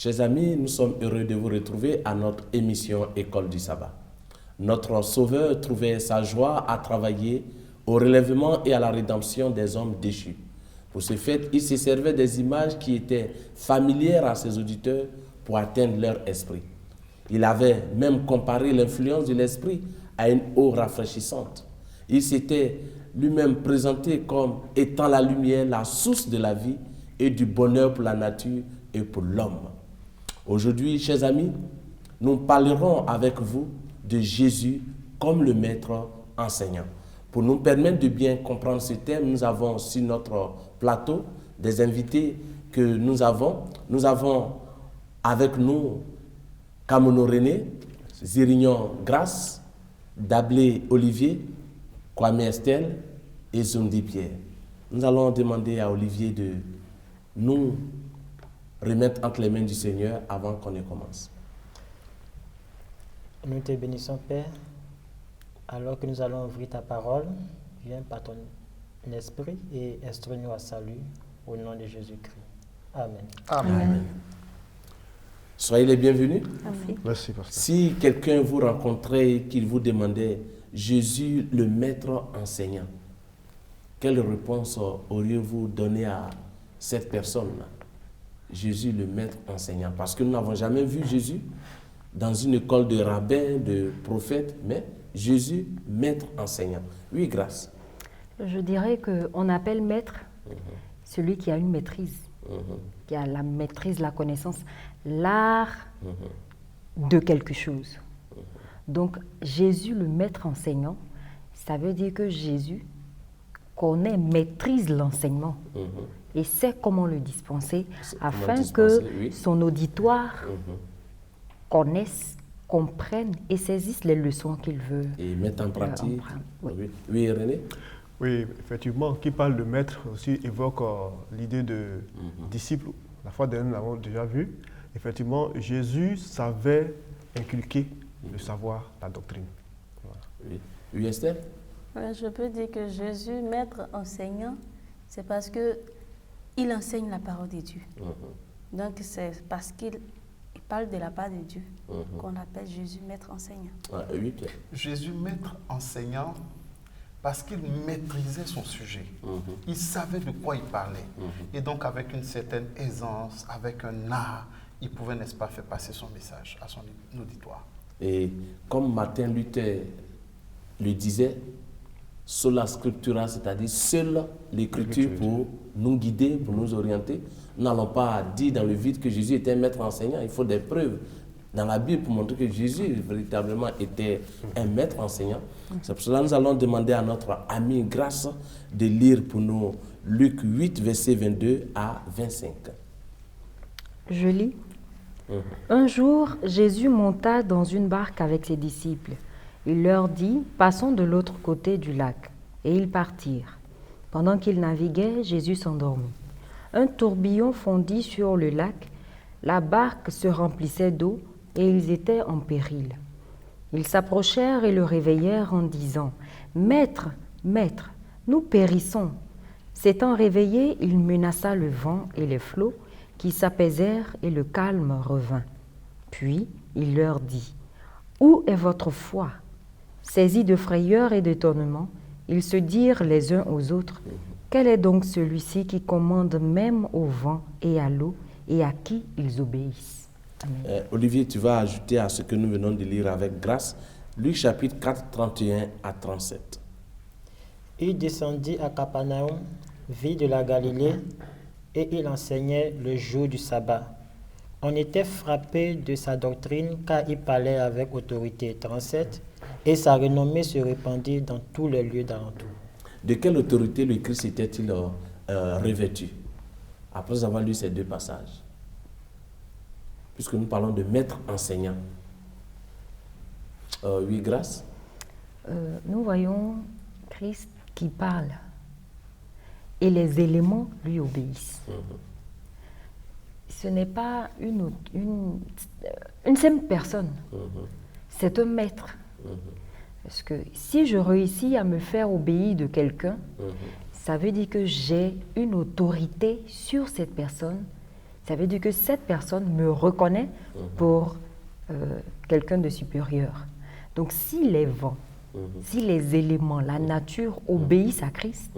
Chers amis, nous sommes heureux de vous retrouver à notre émission École du Sabbat. Notre Sauveur trouvait sa joie à travailler au relèvement et à la rédemption des hommes déchus. Pour ce fait, il se servait des images qui étaient familières à ses auditeurs pour atteindre leur esprit. Il avait même comparé l'influence de l'esprit à une eau rafraîchissante. Il s'était lui-même présenté comme étant la lumière, la source de la vie et du bonheur pour la nature et pour l'homme. Aujourd'hui, chers amis, nous parlerons avec vous de Jésus comme le maître enseignant. Pour nous permettre de bien comprendre ce thème, nous avons sur notre plateau des invités que nous avons. Nous avons avec nous Kamono René, Zirignon Grace, Dablé Olivier, Kwame Estelle et Zundi Pierre. Nous allons demander à Olivier de nous remettre entre les mains du Seigneur avant qu'on ne commence. Nous te bénissons, Père, alors que nous allons ouvrir ta parole. Viens par ton esprit et instruis-nous à salut au nom de Jésus-Christ. Amen. Amen. Amen. Soyez les bienvenus. Merci. Merci, pasteur. Si quelqu'un vous rencontrait et qu'il vous demandait Jésus, le maître enseignant, quelle réponse auriez-vous donné à cette personne-là? Jésus, le maître enseignant. Parce que nous n'avons jamais vu Jésus dans une école de rabbins, de prophètes, mais Jésus, maître enseignant. Oui, grâce. Je dirais qu'on appelle maître celui qui a une maîtrise, qui a la maîtrise, la connaissance, l'art de quelque chose. Donc, Jésus, le maître enseignant, ça veut dire que Jésus connaît, maîtrise l'enseignement et sait comment le dispenser afin que son auditoire connaisse, comprenne et saisisse les leçons qu'il veut. Et mettre en pratique. Oui. Oui, René? Oui, effectivement, qui parle de maître aussi évoque l'idée de disciple. La fois dernière, nous l'avons déjà vu. Effectivement, Jésus savait inculquer le savoir, la doctrine. Voilà. Oui. Oui, Esther? Je peux dire que Jésus, maître enseignant, c'est parce qu'il enseigne la parole de Dieu. Donc, c'est parce qu'il parle de la part de Dieu qu'on appelle Jésus, maître enseignant. Oui, Pierre. Jésus, maître enseignant, parce qu'il maîtrisait son sujet. Il savait de quoi il parlait. Et donc, avec une certaine aisance, avec un art, il pouvait, n'est-ce pas, faire passer son message à son auditoire. Et comme Martin Luther le disait, sola scriptura, c'est-à-dire seule l'écriture pour nous guider, pour nous orienter. Nous n'allons pas dire dans le vide que Jésus était un maître enseignant. Il faut des preuves dans la Bible pour montrer que Jésus véritablement était un maître enseignant. C'est pour cela que nous allons demander à notre ami Grâce de lire pour nous Luc 8, versets 22 à 25. Je lis. Un jour, Jésus monta dans une barque avec ses disciples. Il leur dit, passons de l'autre côté du lac. Et ils partirent. Pendant qu'ils naviguaient, Jésus s'endormit. Un tourbillon fondit sur le lac. La barque se remplissait d'eau et ils étaient en péril. Ils s'approchèrent et le réveillèrent en disant, « Maître, Maître, nous périssons. » S'étant réveillé, il menaça le vent et les flots qui s'apaisèrent et le calme revint. Puis il leur dit, « Où est votre foi ?» Saisis de frayeur et d'étonnement, ils se dirent les uns aux autres, « Quel est donc celui-ci qui commande même au vent et à l'eau et à qui ils obéissent ?» Olivier, tu vas ajouter à ce que nous venons de lire avec grâce, Luc chapitre 4, 31 à 37. Il descendit à Capernaum, ville de la Galilée, et il enseignait le jour du sabbat. On était frappé de sa doctrine car il parlait avec autorité. 37. Et sa renommée se répandit dans tous les lieux d'alentour. De quelle autorité le Christ était-il revêtu? Après avoir lu ces deux passages. Puisque nous parlons de maître enseignant. Oui, grâce. Nous voyons Christ qui parle et les éléments lui obéissent. Ce n'est pas une simple personne, c'est un maître. Parce que si je réussis à me faire obéir de quelqu'un, ça veut dire que j'ai une autorité sur cette personne Ça veut dire que cette personne me reconnaît pour quelqu'un de supérieur. Donc si les vents, si les éléments, la nature obéissent à Christ,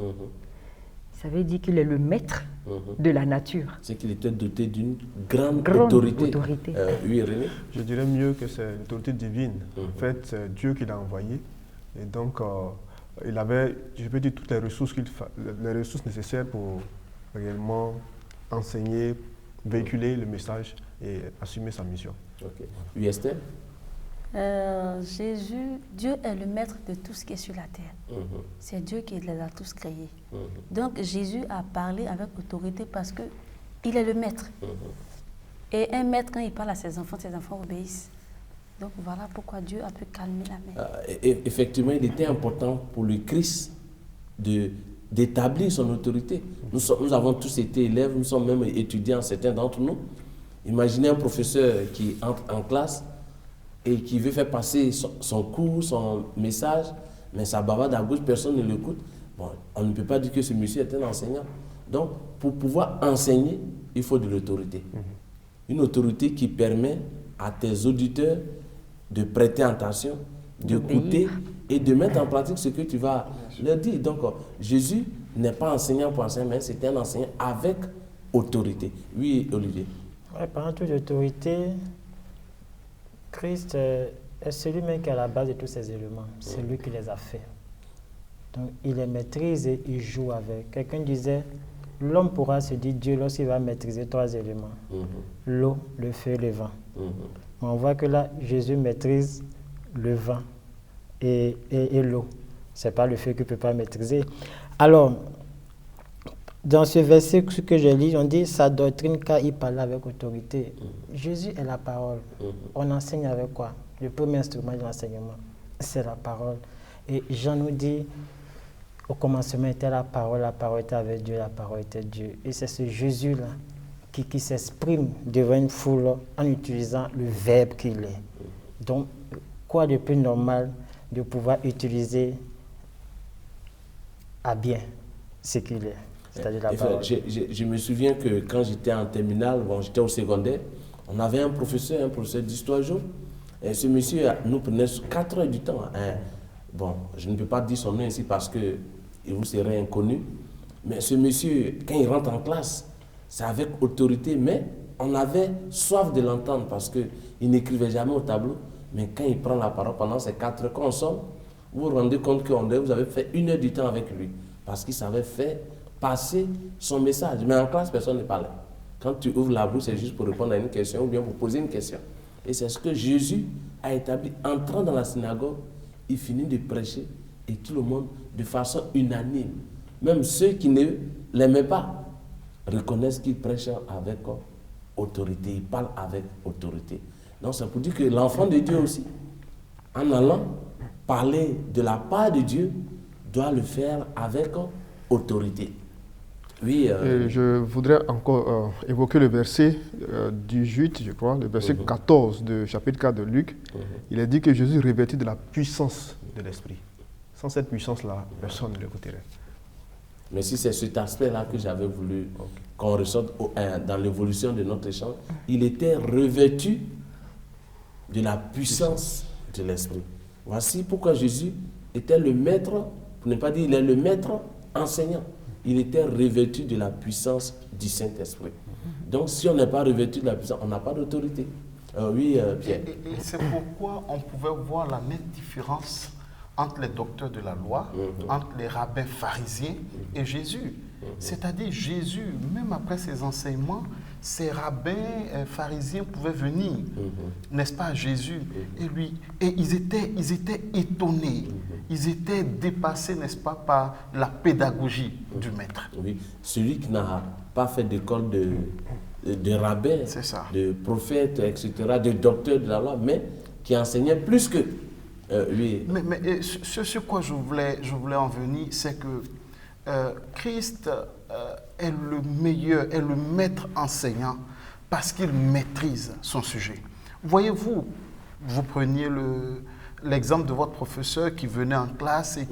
ça veut dire qu'il est le maître de la nature. C'est qu'il était doté d'une grande autorité. Oui, René? Je dirais mieux que c'est l'autorité divine. En fait, c'est Dieu qui l'a envoyé. Et donc, il avait, je peux dire, toutes les ressources, les ressources nécessaires pour réellement enseigner, véhiculer le message et assumer sa mission. Ok. Oui, Esther? Jésus, Dieu est le maître de tout ce qui est sur la terre. C'est Dieu qui les a tous créés. Donc Jésus a parlé avec autorité parce qu'il est le maître. Et un maître, quand il parle à ses enfants obéissent. Donc voilà pourquoi Dieu a pu calmer la mer. Effectivement, il était important pour le Christ d'établir son autorité. Nous avons tous été élèves, nous sommes même étudiants, certains d'entre nous. Imaginez un professeur qui entre en classe et qui veut faire passer son cours, son message, mais ça bavarde à gauche, personne ne l'écoute. Bon, on ne peut pas dire que ce monsieur est un enseignant. Donc, pour pouvoir enseigner, il faut de l'autorité. Une autorité qui permet à tes auditeurs de prêter attention, d'écouter et de mettre en pratique ce que tu vas leur dire. Donc, Jésus n'est pas enseignant pour enseigner, mais c'est un enseignant avec autorité. Oui, Olivier. Ouais, par toute autorité, Christ est celui même qui est à la base de tous ces éléments. C'est lui qui les a faits. Donc, il les maîtrise et il joue avec. Quelqu'un disait, l'homme pourra se dire Dieu lorsqu'il va maîtriser 3 éléments. L'eau, le feu et le vent. On voit que là, Jésus maîtrise le vent et l'eau. Ce n'est pas le feu qu'il ne peut pas maîtriser. Alors, dans ce verset que je lis, on dit sa doctrine car il parlait avec autorité. Jésus est la parole. On enseigne avec quoi? Le premier instrument de l'enseignement, c'est la parole. Et Jean nous dit, au commencement était la parole était avec Dieu, la parole était Dieu. Et c'est ce Jésus-là qui s'exprime devant une foule en utilisant le verbe qu'il est. Donc, quoi de plus normal de pouvoir utiliser à bien ce qu'il est? C'est-à-dire la parole. Je me souviens que quand j'étais en terminale, j'étais au secondaire, on avait un professeur d'histoire géo. Et ce monsieur nous prenait 4 heures du temps. Bon, je ne peux pas dire son nom ici parce que il vous serait inconnu. Mais ce monsieur, quand il rentre en classe, c'est avec autorité, mais on avait soif de l'entendre parce qu'il n'écrivait jamais au tableau. Mais quand il prend la parole pendant ces 4 heures, quand on sort, vous vous rendez compte que vous avez fait 1 heure du temps avec lui parce qu'il savait faire passer son message. Mais en classe, personne ne parlait. Quand tu ouvres la bouche, c'est juste pour répondre à une question ou bien pour poser une question. Et c'est ce que Jésus a établi. Entrant dans la synagogue, il finit de prêcher et tout le monde, de façon unanime, même ceux qui ne l'aimaient pas, reconnaissent qu'il prêche avec autorité, il parle avec autorité. Donc c'est pour dire que l'enfant de Dieu aussi, en allant parler de la part de Dieu, doit le faire avec autorité. Oui. Je voudrais encore évoquer le verset 18, je crois, le verset 14 du chapitre 4 de Luc. Il est dit que Jésus revêtit de la puissance de l'Esprit. Sans cette puissance-là, personne ne l'écouterait. Mais si c'est cet aspect-là que j'avais voulu qu'on ressorte dans l'évolution de notre échange, il était revêtu de la puissance de l'Esprit. Voici pourquoi Jésus était le maître, pour ne pas dire il est le maître enseignant. Il était revêtu de la puissance du Saint-Esprit. Donc si on n'est pas revêtu de la puissance, on n'a pas d'autorité. Oui, Pierre. Et c'est pourquoi on pouvait voir la nette différence entre les docteurs de la loi, entre les rabbins pharisiens et Jésus. C'est-à-dire Jésus, même après ses enseignements, ces rabbins pharisiens pouvaient venir, n'est-ce pas, à Jésus, et ils étaient étonnés, ils étaient dépassés, n'est-ce pas, par la pédagogie du maître. Oui, celui qui n'a pas fait d'école de rabbin, de prophète, etc., de docteur de la loi, mais qui enseignait plus que lui. Mais ce sur quoi je voulais en venir, c'est que Christ est le meilleur, est le maître enseignant parce qu'il maîtrise son sujet. Voyez-vous, vous preniez l'exemple de votre professeur qui venait en classe et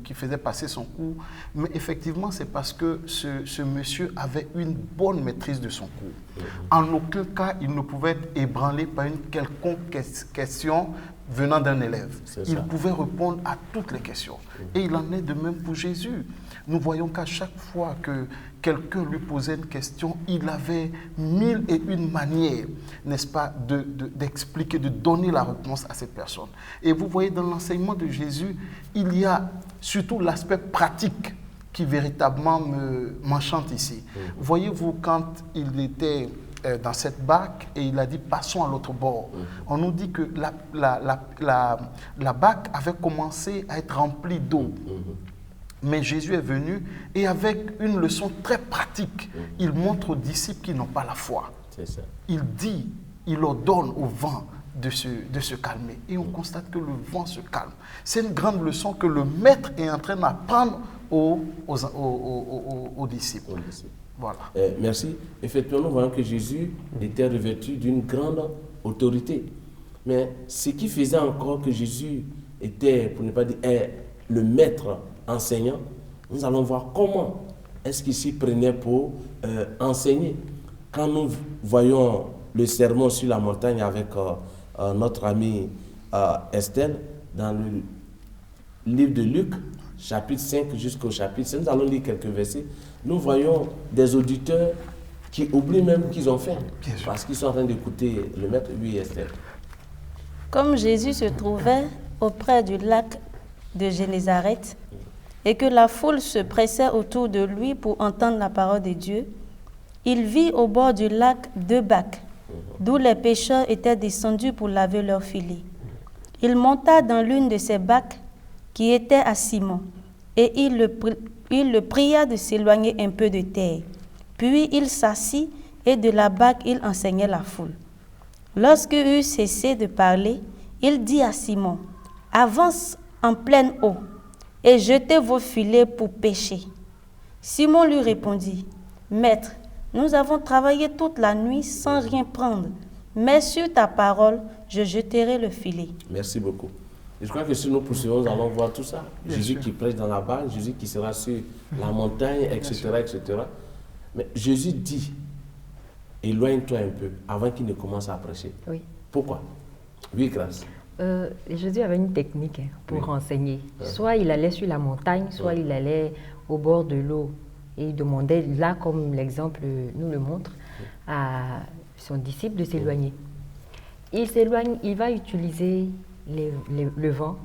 qui faisait passer son cours. Mais effectivement, c'est parce que ce monsieur avait une bonne maîtrise de son cours. En aucun cas, il ne pouvait être ébranlé par une quelconque question venant d'un élève. Il pouvait répondre à toutes les questions. Et il en est de même pour Jésus. Nous voyons qu'à chaque fois que quelqu'un lui posait une question, il avait 1001 manières, n'est-ce pas, d'expliquer, de donner la réponse à cette personne. Et vous voyez, dans l'enseignement de Jésus, il y a surtout l'aspect pratique qui véritablement m'enchante ici. Voyez-vous, quand il était dans cette barque et il a dit passons à l'autre bord, on nous dit que la barque avait commencé à être remplie d'eau. Mais Jésus est venu et avec une leçon très pratique, il montre aux disciples qui n'ont pas la foi. Il dit, il ordonne au vent de se calmer. Et on constate que le vent se calme. C'est une grande leçon que le maître est en train d'apprendre aux disciples. Voilà. Merci. Effectivement, nous voyons que Jésus était revêtu d'une grande autorité. Mais ce qui faisait encore que Jésus était, pour ne pas dire, le maître enseignant, nous allons voir comment est-ce qu'il s'y prenait pour enseigner. Quand nous voyons le sermon sur la montagne avec notre amie Estelle, dans le livre de Luc, chapitre 5 jusqu'au chapitre 6, nous allons lire quelques versets, nous voyons des auditeurs qui oublient même qu'ils ont fait, parce qu'ils sont en train d'écouter le maître, lui et Estelle. Comme Jésus se trouvait auprès du lac de Génézareth, et que la foule se pressait autour de lui pour entendre la parole de Dieu, il vit au bord du lac 2 bacs, d'où les pêcheurs étaient descendus pour laver leurs filets. Il monta dans l'une de ces bacs qui était à Simon, et il le pria de s'éloigner un peu de terre. Puis il s'assit, et de la bac il enseignait la foule. Lorsqu'il eut cessé de parler, il dit à Simon, « Avance en pleine eau, et jetez vos filets pour pêcher. » Simon lui répondit, « Maître, nous avons travaillé toute la nuit sans rien prendre, mais sur ta parole, je jeterai le filet. » Merci beaucoup. Je crois que si nous poursuivons, nous allons voir tout ça. Jésus qui prêche dans la barque, Jésus qui sera sur la montagne, etc., etc. Mais Jésus dit, éloigne-toi un peu avant qu'il ne commence à prêcher. Oui. Pourquoi? Oui, grâce. Jésus avait une technique pour enseigner. Soit il allait sur la montagne, soit il allait au bord de l'eau. Et il demandait, là comme l'exemple nous le montre, à son disciple de s'éloigner. Il s'éloigne, il va utiliser le vent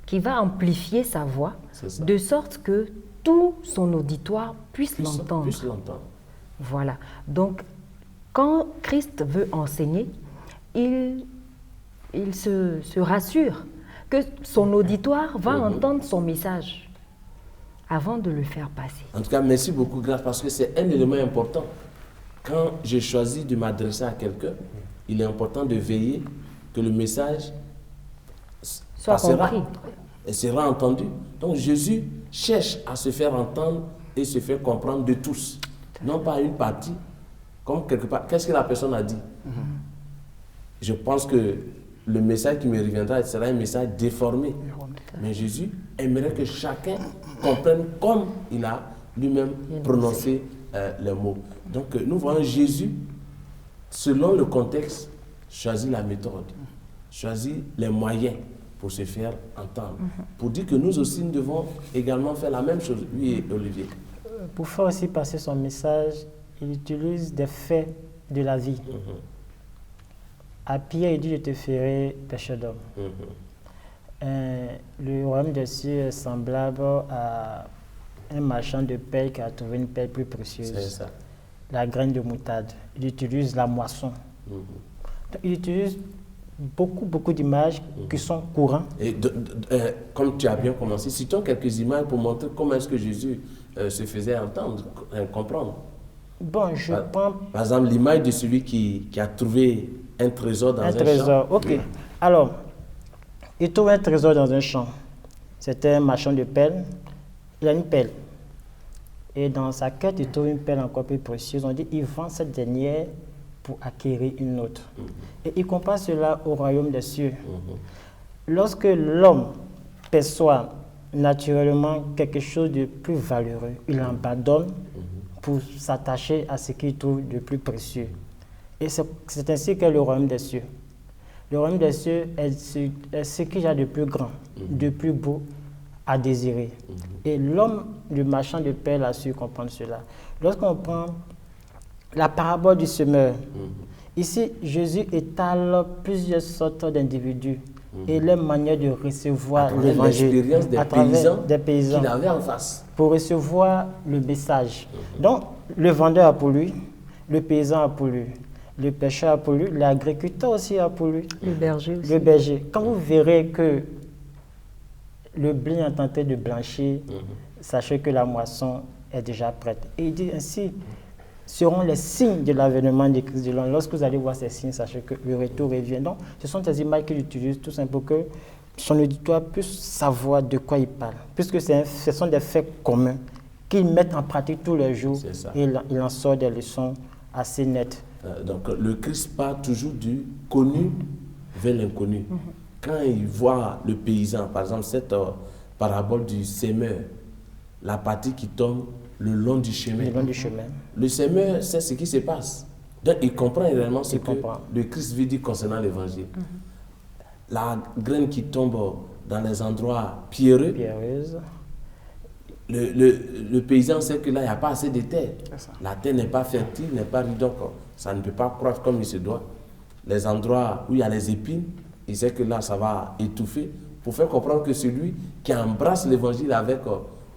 qui va amplifier sa voix de sorte que tout son auditoire puisse l'entendre. Voilà. Donc, quand Christ veut enseigner, il se rassure que son auditoire va entendre son message avant de le faire passer. En tout cas, merci beaucoup, grâce, parce que c'est un élément important. Quand j'ai choisi de m'adresser à quelqu'un, il est important de veiller que le message soit compris et sera entendu. Donc Jésus cherche à se faire entendre et se faire comprendre de tous, non pas une partie, comme quelque part. Qu'est-ce que la personne a dit? Je pense que le message qui me reviendra sera un message déformé. Mais Jésus aimerait que chacun comprenne comme il a lui-même prononcé les mots. Donc nous voyons Jésus, selon le contexte, choisit la méthode, choisit les moyens pour se faire entendre. Pour dire que nous aussi, nous devons également faire la même chose, lui et Olivier. Pour faire aussi passer son message, il utilise des faits de la vie. À Pierre, il dit, je te ferai pêcheur d'hommes. Le royaume des cieux est semblable à un marchand de perles qui a trouvé une perle plus précieuse. C'est ça. La graine de moutarde. Il utilise la moisson. Il utilise beaucoup d'images qui sont courantes. Et comme tu as bien commencé, citons quelques images pour montrer comment est-ce que Jésus se faisait entendre, comprendre. Bon, je prends... Par exemple, l'image de celui qui a trouvé un trésor dans un trésor, champ. Ok. Oui. Alors, il trouve un trésor dans un champ. C'était un marchand de perles. Il a une perle. Et dans sa quête, il trouve une perle encore plus précieuse. On dit il vend cette dernière pour acquérir une autre. Et il compare cela au royaume des cieux. lorsque l'homme perçoit naturellement quelque chose de plus valeureux, il l'abandonne pour s'attacher à ce qu'il trouve de plus précieux. Et c'est ainsi qu'est le royaume des cieux. Le royaume des cieux est ce qu'il y a de plus grand, de plus beau à désirer. Et l'homme, le marchand de perles, a su comprendre cela. Lorsqu'on prend la parabole du semeur, ici, Jésus étale plusieurs sortes d'individus et leur manière de recevoir l'évangile l'expérience des paysans qu'il avait en face. Pour recevoir le message. Donc, le vendeur a pour lui, le paysan a pour lui, le pêcheur a pour lui, l'agriculteur aussi a pour lui. Le berger aussi. Le berger. Quand vous verrez que le blé est en train de blanchir, sachez que la moisson est déjà prête. Et il dit ainsi, seront les signes de l'avènement de Christ de l'homme. Lorsque vous allez voir ces signes, sachez que le retour revient. Donc, ce sont des images qu'il utilise tout simplement pour que son auditoire puisse savoir de quoi il parle. Puisque ce sont des faits communs qu'ils mettent en pratique tous les jours. Et il en sort des leçons assez nettes. Donc, le Christ part toujours du connu vers l'inconnu. Quand il voit le paysan, par exemple, cette parabole du semeur, la partie qui tombe le long du chemin. Le long du chemin. Le semeur sait ce qui se passe. Donc, il comprend réellement ce que le Christ veut dire concernant l'évangile. La graine qui tombe dans les endroits pierreux, le paysan sait que là, il n'y a pas assez de terre. La terre n'est pas fertile, n'est pas riche, donc ça ne peut pas croître comme il se doit. Les endroits où il y a les épines, il sait que là, ça va étouffer, pour faire comprendre que celui qui embrasse l'évangile avec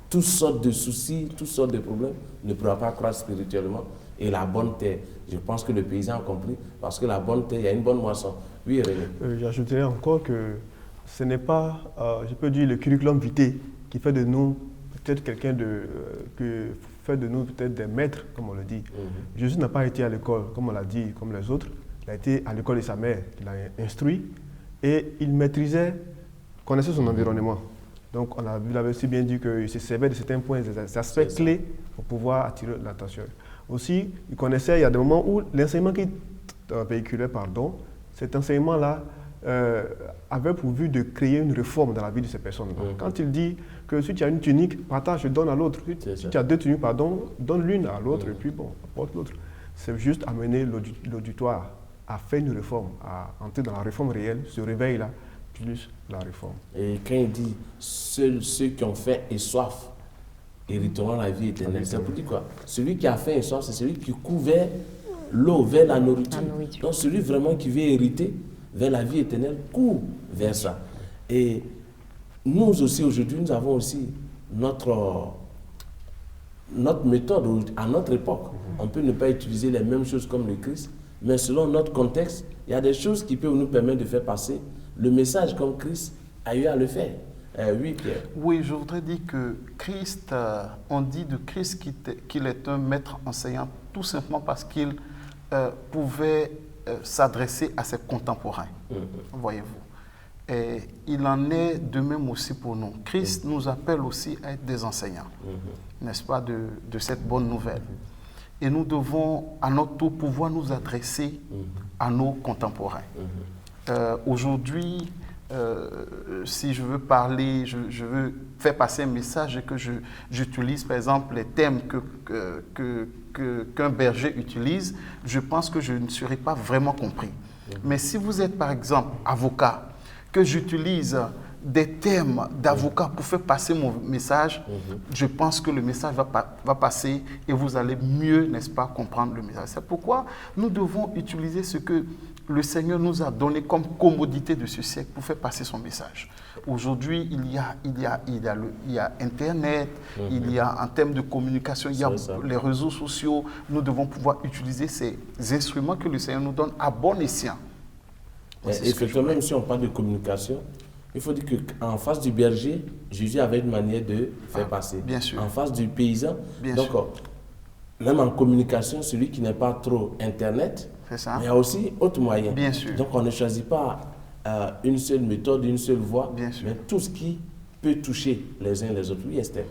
toutes sortes de soucis, toutes sortes de problèmes, ne pourra pas croître spirituellement. Et la bonne terre, je pense que le paysan a compris, parce que la bonne terre, il y a une bonne moisson. Oui, René. J'ajouterais encore que ce n'est pas, je peux dire, le curriculum vitae qui fait de nous peut-être quelqu'un fait de nous peut-être des maîtres, comme on le dit. Jésus n'a pas été à l'école, comme on l'a dit, comme les autres. Il a été à l'école de sa mère, il l'a instruit et il connaissait son environnement. Donc, on avait aussi bien dit qu'il se servait de certains points, des aspects clés pour pouvoir attirer l'attention. Aussi, il connaissait, il y a des moments où l'enseignement qu'il véhiculait, cet enseignement-là avait pour but de créer une réforme dans la vie de ces personnes. Quand il dit que si tu as une tunique, partage, donne à l'autre. Si tu as deux tuniques, donne l'une à l'autre et puis apporte l'autre. C'est juste amener l'auditoire à faire une réforme, à entrer dans la réforme réelle, ce réveil-là, plus la réforme. Et quand il dit seuls ceux qui ont faim et soif hériteront la vie éternelle, c'est pour dire quoi? Celui qui a faim et soif, c'est celui qui court vers l'eau, vers la nourriture. Donc celui vraiment qui veut hériter vers la vie éternelle court vers ça. Et nous aussi aujourd'hui, nous avons aussi notre méthode à notre époque. On peut ne pas utiliser les mêmes choses comme le Christ, mais selon notre contexte, il y a des choses qui peuvent nous permettre de faire passer le message comme Christ a eu à le faire. Oui, Pierre. Oui, je voudrais dire que Christ, on dit de Christ qu'il est un maître enseignant tout simplement parce qu'il pouvait s'adresser à ses contemporains, voyez-vous. Et il en est de même aussi pour nous. Christ nous appelle aussi à être des enseignants, n'est-ce pas, de cette bonne nouvelle. Et nous devons, à notre tour, pouvoir nous adresser à nos contemporains. Aujourd'hui, si je veux parler, je veux faire passer un message et que j'utilise par exemple les thèmes qu'un berger utilise, je pense que je ne serai pas vraiment compris. Mais si vous êtes par exemple avocat, que j'utilise des thèmes d'avocat pour faire passer mon message, je pense que le message va passer et vous allez mieux, n'est-ce pas, comprendre le message. C'est pourquoi nous devons utiliser ce que le Seigneur nous a donné comme commodité de ce siècle pour faire passer son message. Aujourd'hui, il y a Internet, il y a en termes de communication, il y a les réseaux sociaux. Nous devons pouvoir utiliser ces instruments que le Seigneur nous donne à bon escient. Effectivement, même si on parle de communication, il faut dire qu'en face du berger, Jésus avait une manière de faire passer. Bien sûr. En face du paysan, bien donc sûr. Même en communication, celui qui n'est pas trop Internet, ça. Mais il y a aussi autres moyens. Bien sûr. Donc on ne choisit pas une seule méthode, une seule voie, bien sûr. Mais tout ce qui peut toucher les uns les autres. Oui, Esther.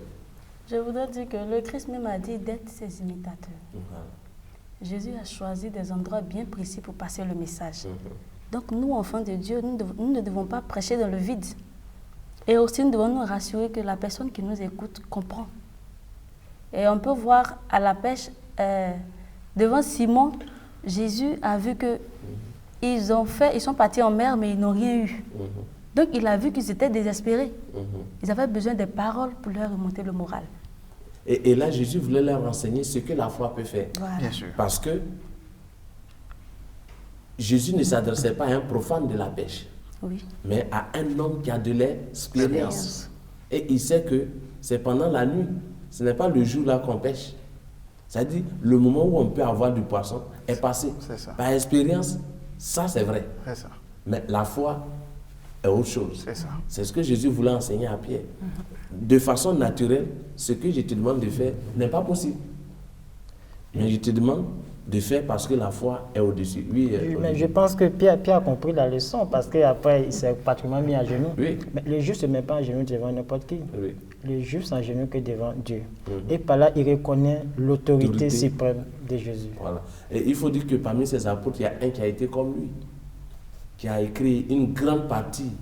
Je voudrais dire que le Christ même a dit d'être ses imitateurs. Jésus a choisi des endroits bien précis pour passer le message. Donc nous, enfants de Dieu, nous ne devons pas prêcher dans le vide. Et aussi, nous devons nous rassurer que la personne qui nous écoute comprend. Et on peut voir à la pêche, devant Simon, Jésus a vu que ils sont partis en mer, mais ils n'ont rien eu. Donc il a vu qu'ils étaient désespérés. Ils avaient besoin des paroles pour leur remonter le moral. Et là, Jésus voulait leur enseigner ce que la foi peut faire. Voilà. Bien sûr. Parce que Jésus ne s'adressait pas à un profane de la pêche, Oui. mais à un homme qui a de l'expérience. Et il sait que c'est pendant la nuit, ce n'est pas le jour là qu'on pêche. C'est-à-dire, le moment où on peut avoir du poisson est passé. C'est ça. Par expérience, ça c'est vrai. C'est ça. Mais la foi est autre chose. C'est ça. C'est ce que Jésus voulait enseigner à Pierre. De façon naturelle, ce que je te demande de faire n'est pas possible. Mais je te demande de faire parce que la foi est au-dessus. Oui, Mais je pense que Pierre a compris la leçon parce qu'après, il s'est pratiquement mis à genoux. Oui. Mais le juste ne met pas à genoux devant n'importe qui. Oui. Le juste à genoux que devant Dieu. Et par là, il reconnaît l'autorité Autorité. suprême de Jésus. Voilà. Et il faut dire que parmi ces apôtres, il y a un qui a été comme lui, qui a écrit une grande partie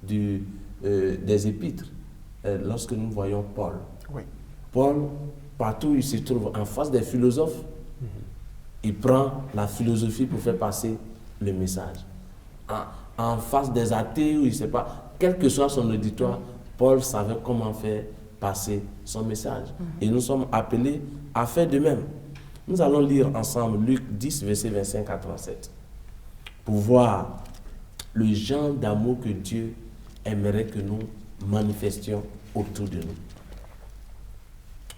des épîtres. Lorsque nous voyons Paul. Oui. Paul, partout où il se trouve, en face des philosophes, il prend la philosophie pour faire passer le message. En face des athées, où il ne sait pas, quel que soit son auditoire, Paul savait comment faire passer son message. Et nous sommes appelés à faire de même. Nous allons lire ensemble Luc 10, versets 25 à 37, pour voir le genre d'amour que Dieu aimerait que nous manifestions autour de nous.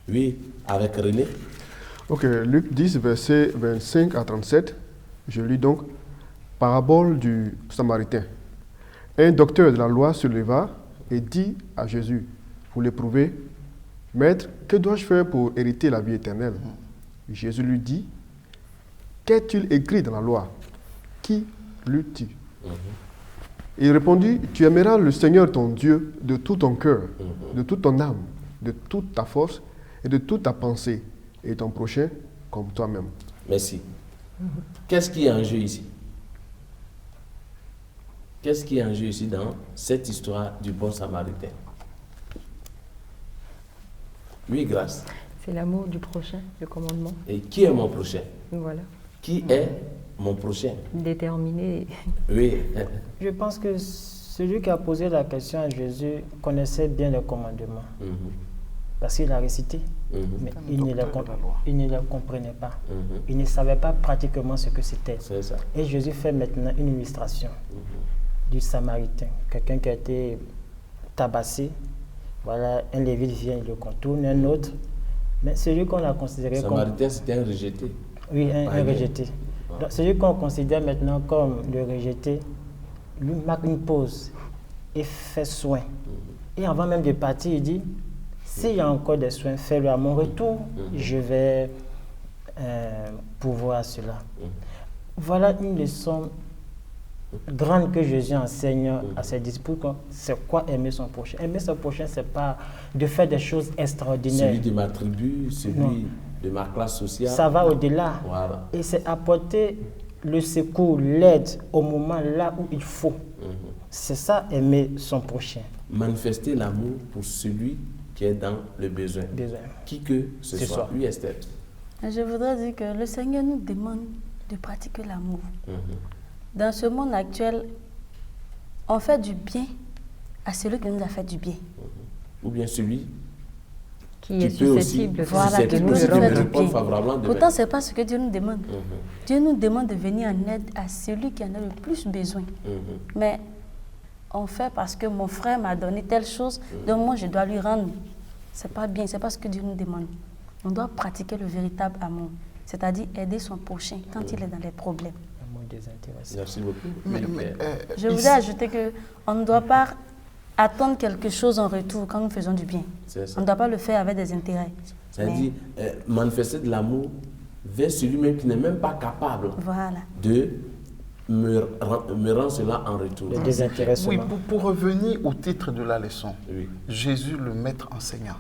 Oui, avec René. Ok, Luc 10, versets 25 à 37. Je lis donc. Parabole du Samaritain. Un docteur de la loi se leva et dit à Jésus, pour l'éprouver, « Maître, que dois-je faire pour hériter la vie éternelle ?» Jésus lui dit, « Qu'est-il écrit dans la loi? Qui lut-tu » Il répondit, « Tu aimeras le Seigneur ton Dieu de tout ton cœur, de toute ton âme, de toute ta force et de toute ta pensée, et ton prochain comme toi-même. » Merci. Qu'est-ce qui est en jeu ici? Qu'est-ce qui est en jeu ici dans cette histoire du bon Samaritain? Oui, grâce. C'est l'amour du prochain, le commandement. Et qui est mon prochain? Voilà. Qui est mon prochain? Déterminé. Oui. Je pense que celui qui a posé la question à Jésus connaissait bien le commandement. Parce qu'il l'a récité. Mais il ne le comprenait pas. Il ne savait pas pratiquement ce que c'était. C'est ça. Et Jésus fait maintenant une illustration du Samaritain. Quelqu'un qui a été tabassé. Voilà, un Lévite vient, il le contourne, un autre. Mais celui qu'on a considéré comme... Samaritain, c'était un rejeté. Oui, un rejeté. Donc, celui qu'on considère maintenant comme le rejeté, lui marque une pause et fait soin. Et avant même de partir, il dit, s'il y a encore des soins, fais-le à mon retour, je vais pourvoir cela. Voilà une leçon grande que Jésus enseigne à ses disciples. C'est quoi aimer son prochain? Aimer son prochain, ce n'est pas de faire des choses extraordinaires. Celui de ma tribu, celui de ma classe sociale. Ça va au-delà. Voilà. Et c'est apporter le secours, l'aide au moment là où il faut. C'est ça, aimer son prochain. Manifester l'amour pour celui qui est dans le besoin. Qui que ce soit. Oui, Esther. Je voudrais dire que le Seigneur nous demande de pratiquer l'amour. Dans ce monde actuel, on fait du bien à celui qui nous a fait du bien. Ou bien celui qui est susceptible, voilà, qui peut nous faire du bien. Favorablement Pourtant, ce n'est pas ce que Dieu nous demande. Dieu nous demande de venir en aide à celui qui en a le plus besoin. Mais on fait parce que mon frère m'a donné telle chose, donc moi je dois lui rendre. Ce n'est pas bien, ce n'est pas ce que Dieu nous demande. On doit pratiquer le véritable amour, c'est-à-dire aider son prochain quand il est dans les problèmes. Merci beaucoup. Je voudrais ajouter qu'on ne doit pas attendre quelque chose en retour quand nous faisons du bien. On ne doit pas le faire avec des intérêts. C'est-à-dire manifester de l'amour vers celui-même qui n'est même pas capable de me rendre cela en retour. Le désintéressement. Oui, pour revenir au titre de la leçon, Jésus le maître enseignant.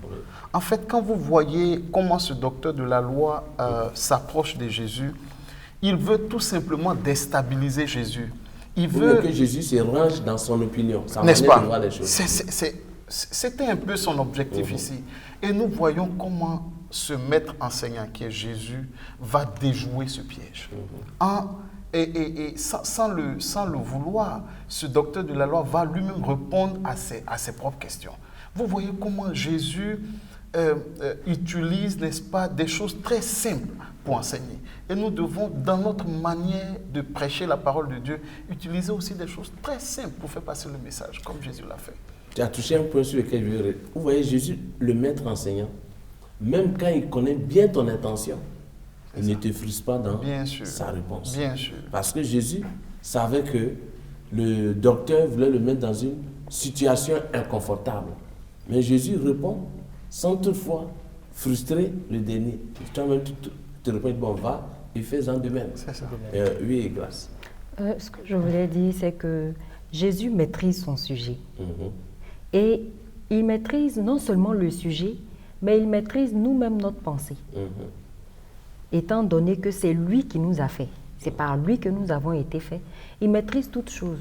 En fait, quand vous voyez comment ce docteur de la loi s'approche de Jésus, il veut tout simplement déstabiliser Jésus. Il Vous veut voulez que Jésus se range dans son opinion. Ça n'est-ce manière pas? de voir les choses. C'était un peu son objectif ici. Et nous voyons comment ce maître enseignant qui est Jésus va déjouer ce piège. Et sans le vouloir, ce docteur de la loi va lui-même répondre à ses propres questions. Vous voyez comment Jésus utilise, n'est-ce pas, des choses très simples pour enseigner. Et nous devons, dans notre manière de prêcher la parole de Dieu, utiliser aussi des choses très simples pour faire passer le message, comme Jésus l'a fait. Tu as touché un point sur lequel je veux... Vous voyez, Jésus, le maître enseignant, même quand il connaît bien ton intention, il ne te frustre pas dans sa réponse. Bien sûr. Parce que Jésus savait que le docteur voulait le mettre dans une situation inconfortable. Mais Jésus répond sans toutefois frustrer le dernier. Toi-même, tu te réponds, bon, va et fais-en de même. C'est ça. Oui, et grâce. Ce que je voulais dire, c'est que Jésus maîtrise son sujet. Et il maîtrise non seulement le sujet, mais il maîtrise nous-mêmes notre pensée. Étant donné que c'est lui qui nous a fait, c'est par lui que nous avons été faits, il maîtrise toutes choses.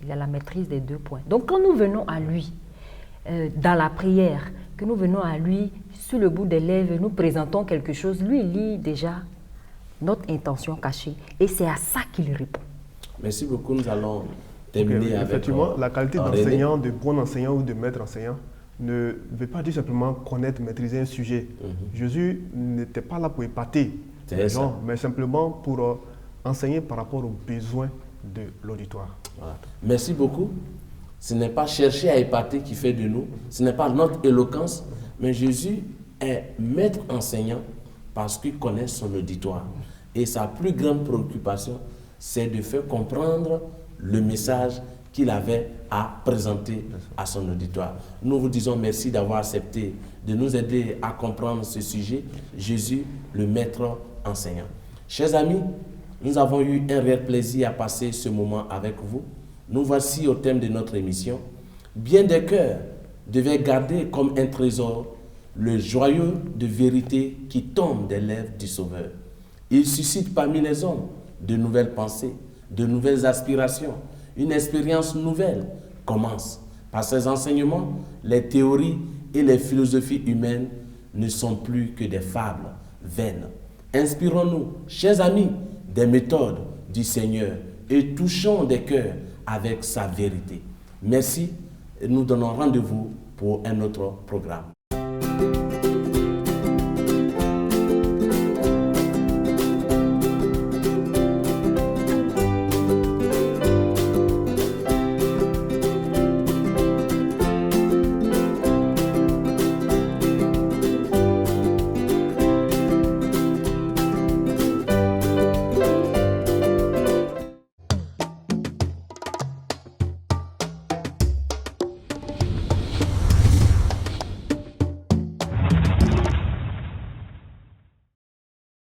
Il a la maîtrise des 2 points. Donc quand nous venons à lui, dans la prière, que nous venons à lui sur le bout des lèvres, nous présentons quelque chose, lui il lit déjà notre intention cachée. Et c'est à ça qu'il répond. Merci beaucoup, nous allons terminer avec... Effectivement, la qualité d'enseignant, de bon enseignant ou de maître enseignant ne veut pas dire simplement connaître, maîtriser un sujet. Jésus n'était pas là pour épater les gens, mais simplement pour enseigner par rapport aux besoins de l'auditoire. Voilà. Merci beaucoup. Ce n'est pas chercher à épater qui fait de nous, ce n'est pas notre éloquence, mais Jésus est maître enseignant parce qu'il connaît son auditoire. Et sa plus grande préoccupation, c'est de faire comprendre le message qu'il avait à présenter à son auditoire. Nous vous disons merci d'avoir accepté de nous aider à comprendre ce sujet. Jésus, le maître enseignant. Chers amis, nous avons eu un réel plaisir à passer ce moment avec vous. Nous voici au thème de notre émission. Bien des cœurs devaient garder comme un trésor le joyau de vérité qui tombe des lèvres du Sauveur. Il suscite parmi les hommes de nouvelles pensées, de nouvelles aspirations. Une expérience nouvelle commence. Par ces enseignements, les théories et les philosophies humaines ne sont plus que des fables vaines. Inspirons-nous, chers amis, des méthodes du Seigneur et touchons des cœurs avec sa vérité. Merci et nous donnons rendez-vous pour un autre programme.